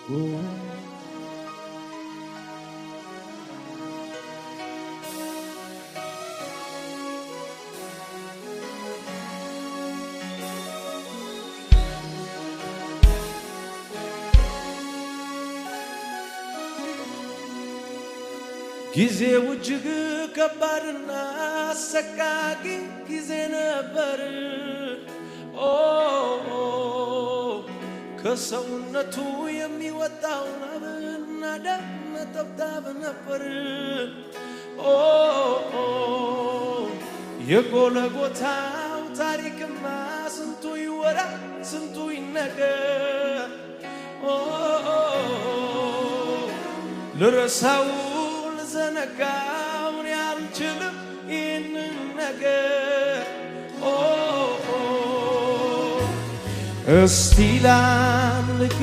ጊዜው እጅግ ከባድና አሰቃቂ ጊዜ ነበር። ከሰውነቱ የሚወጣው ላብና ደም ነጠብጣብ ነበር። የጎልጎታው ታሪክማ ስንቱ ይወራ ስንቱ ይነገር። ልረሳው ልዘነጋው አልችልም ይህንን ነገር። እስቲ ላምልክ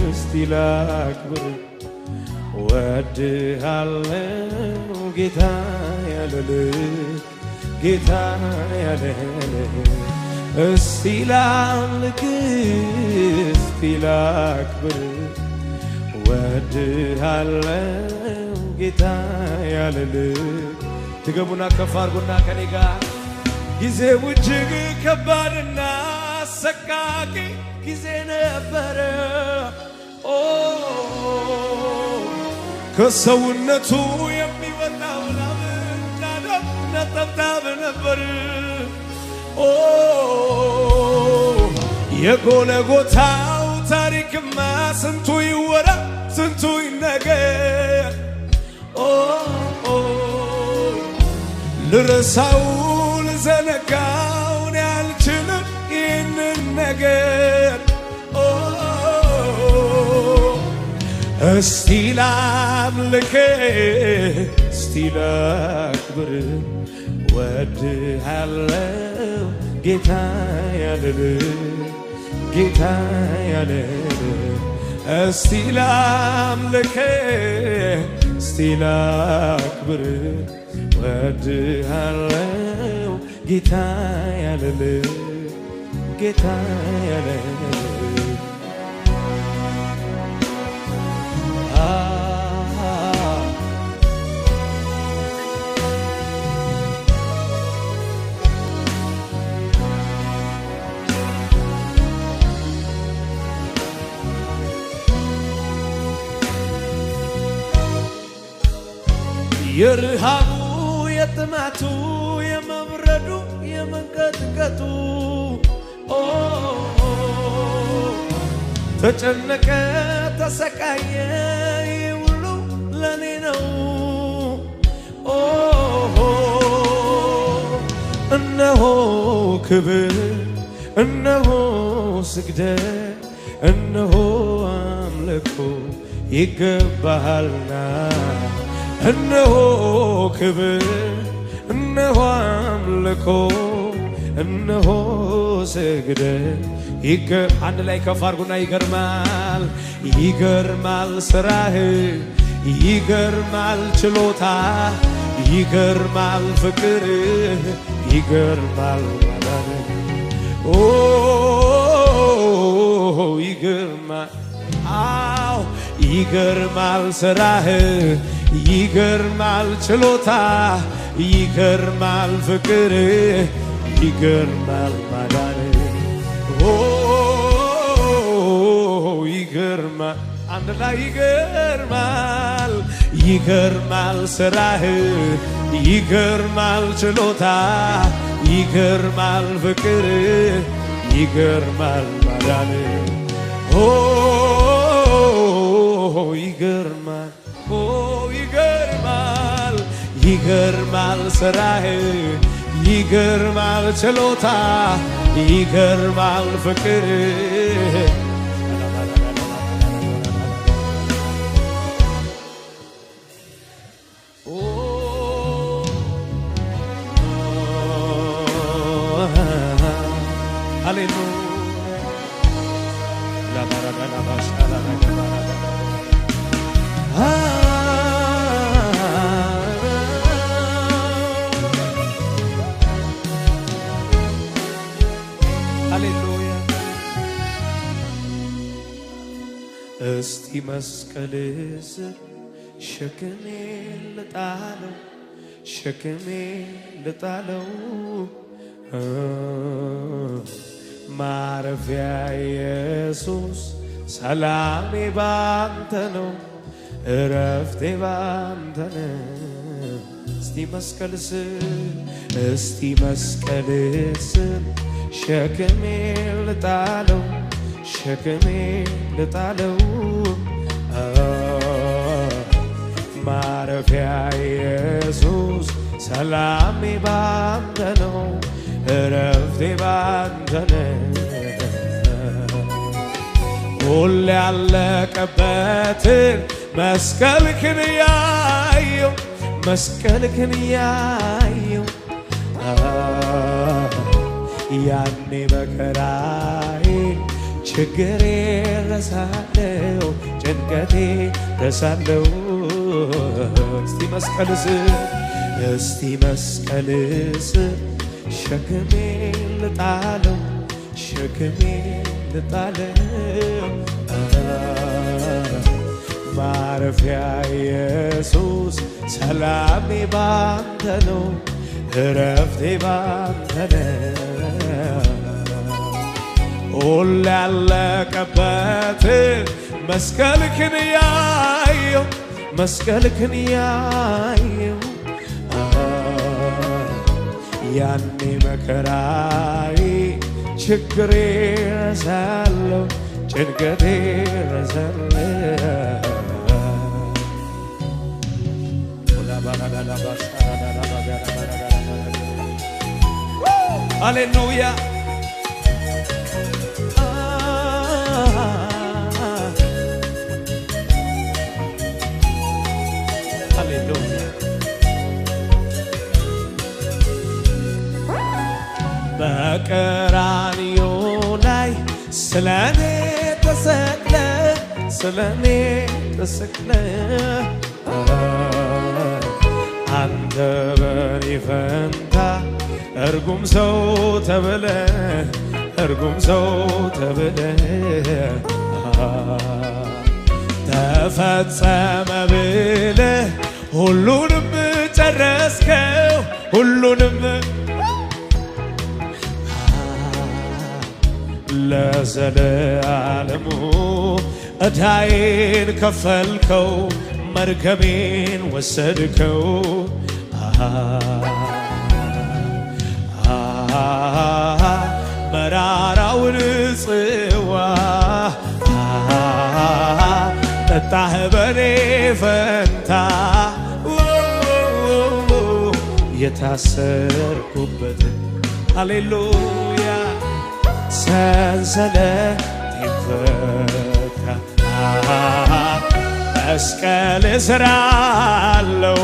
እስቲ ላክብር ወድሃለው ጌታ ያለልክ ጌታ ያለልክ። እስቲ ላምልክ እስቲ ላክብር ወድሃለው ጌታ ያለልክ። ትገቡና ከፍ አድርጉና ከኔ ጋር ጊዜው እጅግ ከባድና አሰቃቂ ጊዜ ነበረ። ከሰውነቱ የሚወጣው ላብና ደም ነጠብጣብ ነበር። የጎልጎታው ታሪክማ ስንቱ ይወራ ስንቱ ይነገር። ልረሳው ልዘነጋው አልችልም ይህንን ነገር። እስቲ ላምልክ እስቲ ላክብር ወድሃለው ጌታ ያለልክ ጌታ ያለልክ። እስቲ ላምልክ እስቲ ላክብር ወድሃለው ጌታ ያለልክ ጌታ ያለልክ። የረሃቡ የጥማቱ የመብረዱ የመንቀጥቀጡ ተጨነቀ ተሰቃየ ሁሉ ለኔ ነው። እነሆ ክብር እነሆ ስግደት እነሆ አምልኮ ይገባሃልና። እነሆ ክብር እነሆ አምልኮ እነሆ ስግደት አንድ ላይ ከፍ አድርጉና ይገርማል ይገርማል ስራህ ይገርማል ችሎታ ይገርማል ፍቅር ይገርማል ማዳንህ ይገርማል አዎ ይገርማል ስራህ ይገርማል ችሎታ ይገርማል ፍቅር ይገርማል ማዳንህ ይገርማል አንድ ላይ ይገርማል ይገርማል ስራህ ይገርማል ችሎታ ይገርማል ፍቅር ይገርማል ማዳንህ ይገርማል ይገርማል ይገርማል ስራህ ይገርማል ችሎታ ይገርማል ፍቅር ሃሌሉያ እስቲ መስቀል ስር ሸክሜን ልጣለው ሸክሜን ልጣለው ማረፊያ ኢየሱስ ሰላሜ ባንተ ነው እረፍቴ ባንተ ነው እስቲ መስቀል ስር ሸክሜን ልጣለው ሸክሜን ልጣለው ማረፊያ ኢየሱስ ሰላሜ ባንተ ነው እረፍቴ ባንተ ነው ሁሌ ያለቀበትን መስቀልክን ያየው መስቀልክን ያየው ያኔ መከራዬ ችግሬ ረሳለው ጭንቀቴ ረሳለው እስቲ መስቀል ስር ሸክሜን ልጣለው ሸክሜን ልጣለው ማረፊያ ኢየሱስ ሰላሜ ባንተ ነው እረፍቴ ባንተ ነው ሁሌ ያለቀበትን መስቀልክን ያየው መስቀልክን ያየው ያኔ መከራዬ ችግሬ ረሳለው ጭንቀቴ ረሳለው ሃሌሉያ በቀራንዮ ላይ ስለኔ ተሰቅለ አንተ በኔ ፈንታ እርጉም ሰው ተብለ ተፈጸመ ብለ ሁሉንም ጨረስከው ሁሉንም ለዘለዓለሙ ዕዳዬን ከፈልከው መርገሜን ወሰድከው መራራውን ጽዋ ጠጣህ በኔ ፈንታ የታሰርኩበት ሃሌሉያ ሰንሰለቴን ፈታ መስቀል ስር አለው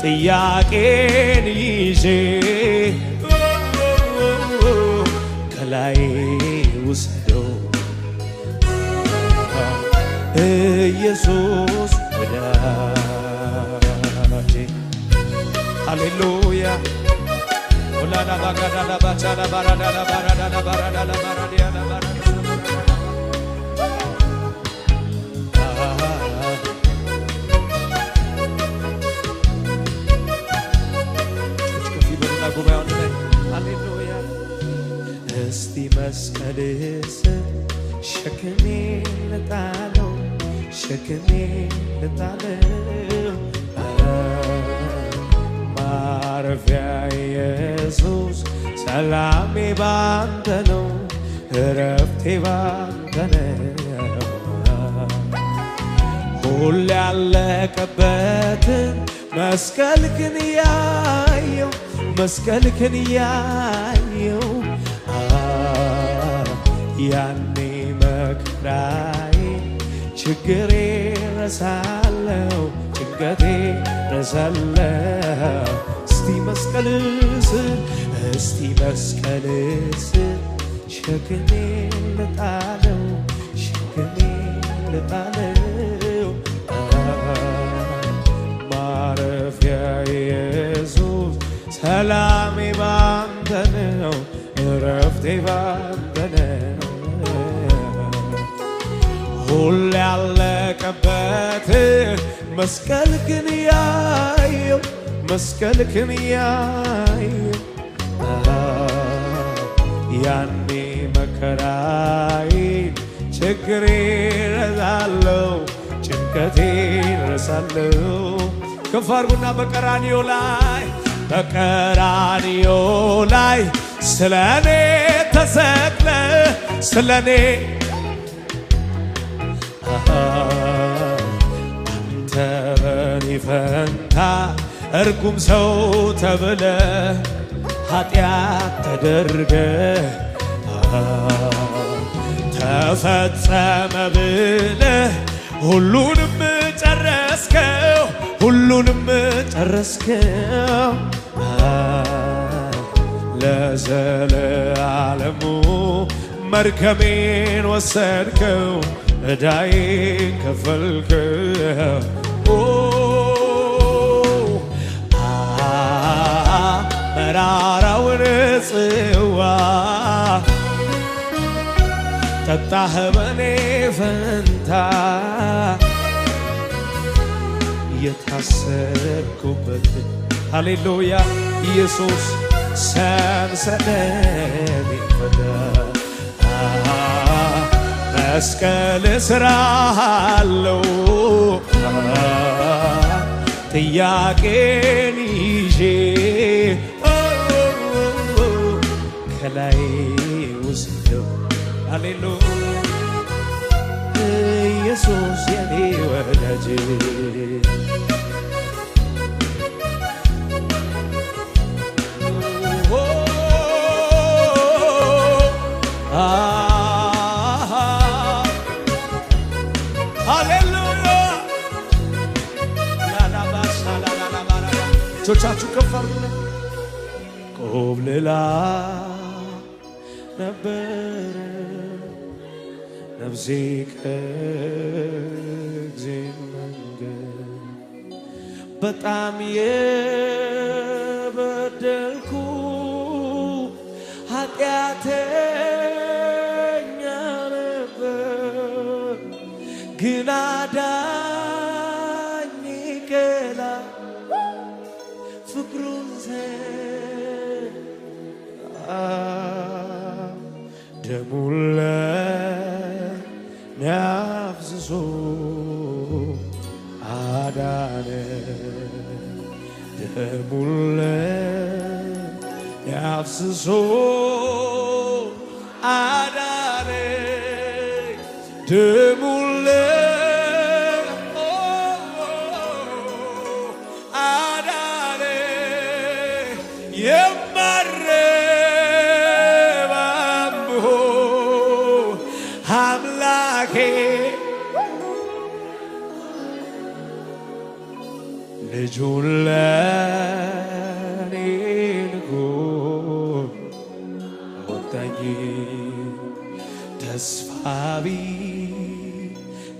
ጥያቄን ይዤ ከላይ ውሰደው ኢየሱስ ወዳጄ ሃሌሉያ ኦላላ ባጋዳላ ባቻላ ባራዳላ ባራዳላ ባራዳላ ባራዲያላ ባራዳላ እስቲ መስቀል ስር ሸክሜን ልጣለው ማረፊያ ኢየሱስ ሰላሜ ባንተ ነው እረፍቴ ባንተ ነው ሁሌ ያለቀበትን መስቀልክን ያየው ያኔ መከራዬ ችግሬ ረሳለው ጭንቀቴ ረሳለው እስቲ መስቀል ስር ሸክሜን ልጣለው ማረፊያ ኢየሱስ ሰላሜ ባንተ ነው እረፍቴ ባንተ ነው ሁሉ ያለቀበት መስቀል ግን ያየው መስቀል ግን ያየው ያኔ መከራዬን ችግሬን ረሳለሁ ጭንቀቴን ረሳለሁ። ከፍ አድርጉና በቀራንዮ ላይ ስለኔ ተሰቅለ ስለኔ አንተ በኔ ፈንታ እርጉም ሰው ተብለ ኃጢአት ተደርገ ተፈጸመ ብለ ሁሉንም ጨረስከው ሁሉንም ጨረስከው ለዘለዓለሙ መርገሜን ወሰድከው ዕዳዬን ከፈልከው መራራውን ጽዋ ጠጣህ በኔ ፈንታ የታሰርኩበት ሃሌሉያ ኢየሱስ ሰንሰለት ፈታ መስቀል ስራ አለው ጥያቄን ይዤ ከላይ ውስደው ሃሌሉያ ኢየሱስ የኔ ወዳጅ እጆቻችሁ ከፍ አድርጉና ቆብልላ ነበረ ነፍሴ ከእግዚአብሔር መንገድ በጣም የበደልኩ ኃጢአተኛ ነበር ግን አዳኝ ገላ ፍቅሩን ደሙን ለኔ አፍስሶ አዳነ ደሙን ለኔ አፍስሶ አዳነ ደሙን ልጁን ለኔ ልኮ አወጣኝ ተስፋ ቢስ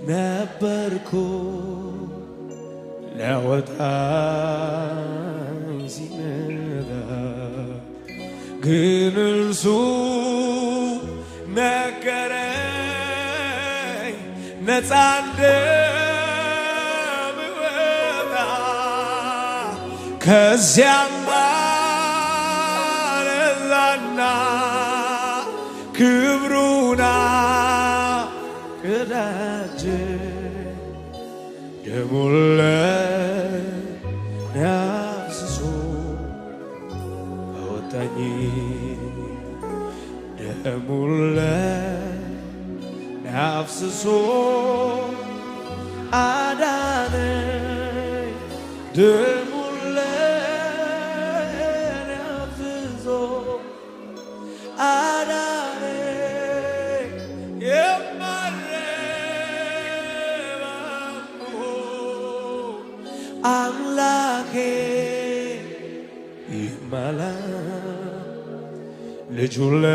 ነበርኩ ሊያወጣኝ ሲመጣ ግን እርሱ ነገረኝ ነፃ ከዚያም አለላና ክብሩና ቅዳጅ ደሙን ለኔ አፍስሶ አወጣኝ ደሙን ለኔ አፍስሶ አዳነኝ ደሙን አምላኬ ይማላል ልጁን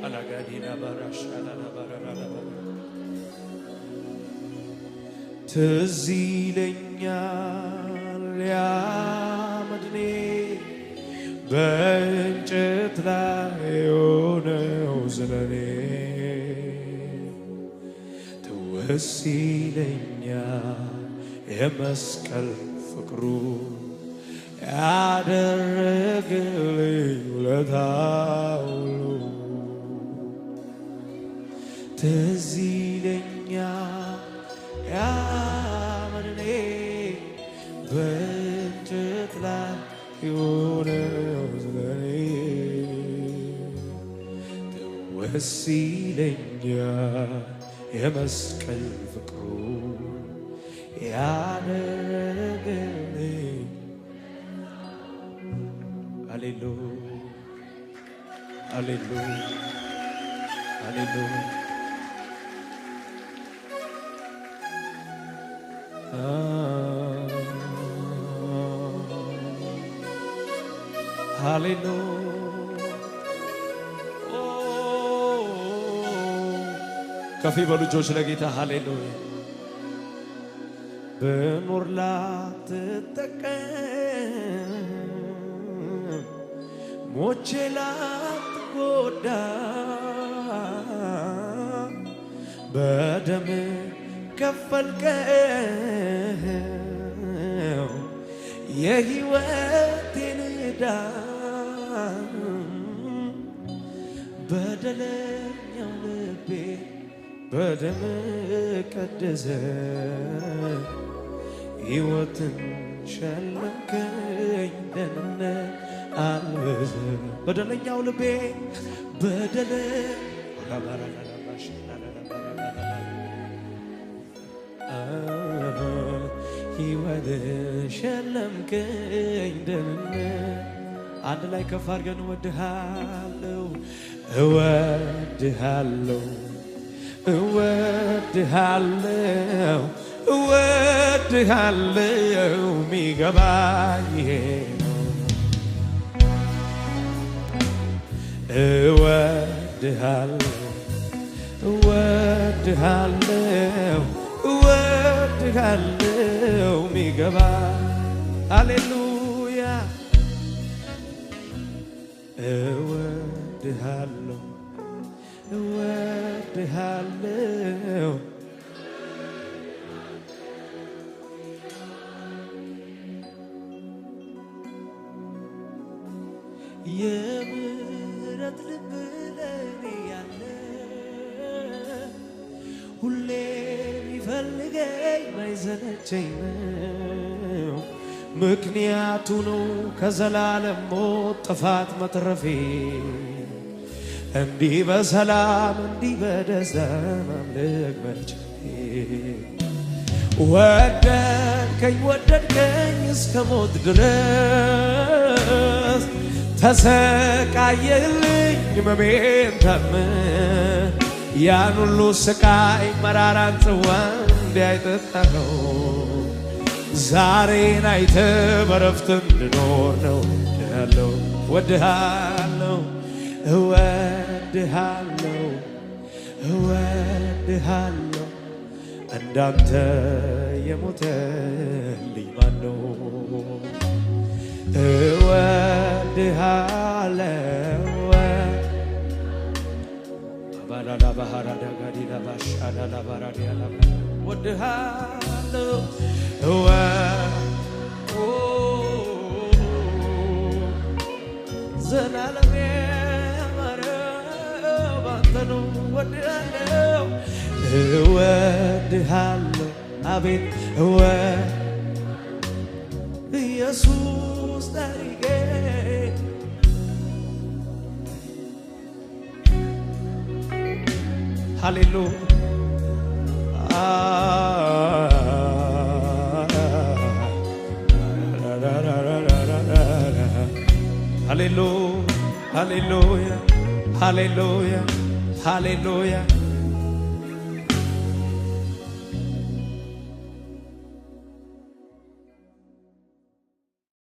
አላጋዲና ባራሻላና ባራራላ ትዝ ይለኛል ያ መድኔ በእንጨት ላይ የሆነው ስለኔ ደስ ይለኛል የመስቀል ፍቅሩ ያደረገልኝ ውለታው ሁሉ ትዝ ይለኛል ያመኔ በእንጨት ላይ የሆነው ስለኔ ትዝ ይለኛል የመስቀል ፍቅሩ ያደረገልኝ ሃሌሉያ ሃሌሉያ ሃሌሉያ ሃሌሉያ ከፍ በሉ እጆች ለጌታ ሃሌሉያ በኖር ላትጠቀም ሞቼ ላትጎዳ በደም ከፈልከው የሕይወቴን ዕዳ በደለኛው ልቤ በደም ቀደሰ ሕይወትን ሸለምከኝ ደህንነት አልበዘ በደለኛው ልቤ በደለ ሕይወትን ሸለምከኝ ደህንነት አንድ ላይ ከፍ አድርገን እወድሃለሁ እወድሃለሁ እወድሃለሁ እወድሃለሁ ሚገባኝ ነው እወድሃለሁ እወድሃለሁ እወድሃለሁ ሚገባኝ ሃሌሉያ እወድሃለሁ እወድሃለሁ የምሕረት ልብ ለኔ ያለ ሁሌ የሚፈልገኝ ማይሰለቸኝ ነው ምክንያቱ ነው ከዘላለም ሞት ጥፋት መትረፌ እንዲህ በሰላም እንዲህ በደስታ ማምለክ መቻሌ ወደድከኝ እስከ ሞት ድረስ ተሰቃየልኝ ሕመሜን ታመህ ያን ሁሉ ስቃይ መራራን ጽዋ እንዲያይጠጣኸው ዛሬን አይተህ በረፍት እንድኖር ነው እወድሃለሁ እወድሃለሁ እወድሃለሁ እወድሃለሁ እንዳንተ የሞተልኝ ማነው እወድሃለሁ ባላላ ባህራ ዳጋዲላ ባሻላ ባራዲያላ እወድሃለሁ ዘላለም ያማረው ባንተ ነው እወድሃለሁ እወድሃለሁ አቤት ኢየሱስ ታሪኬ ሃሌሉያ ሃሌሉያ ሃሌሉያ ሃሌሉያ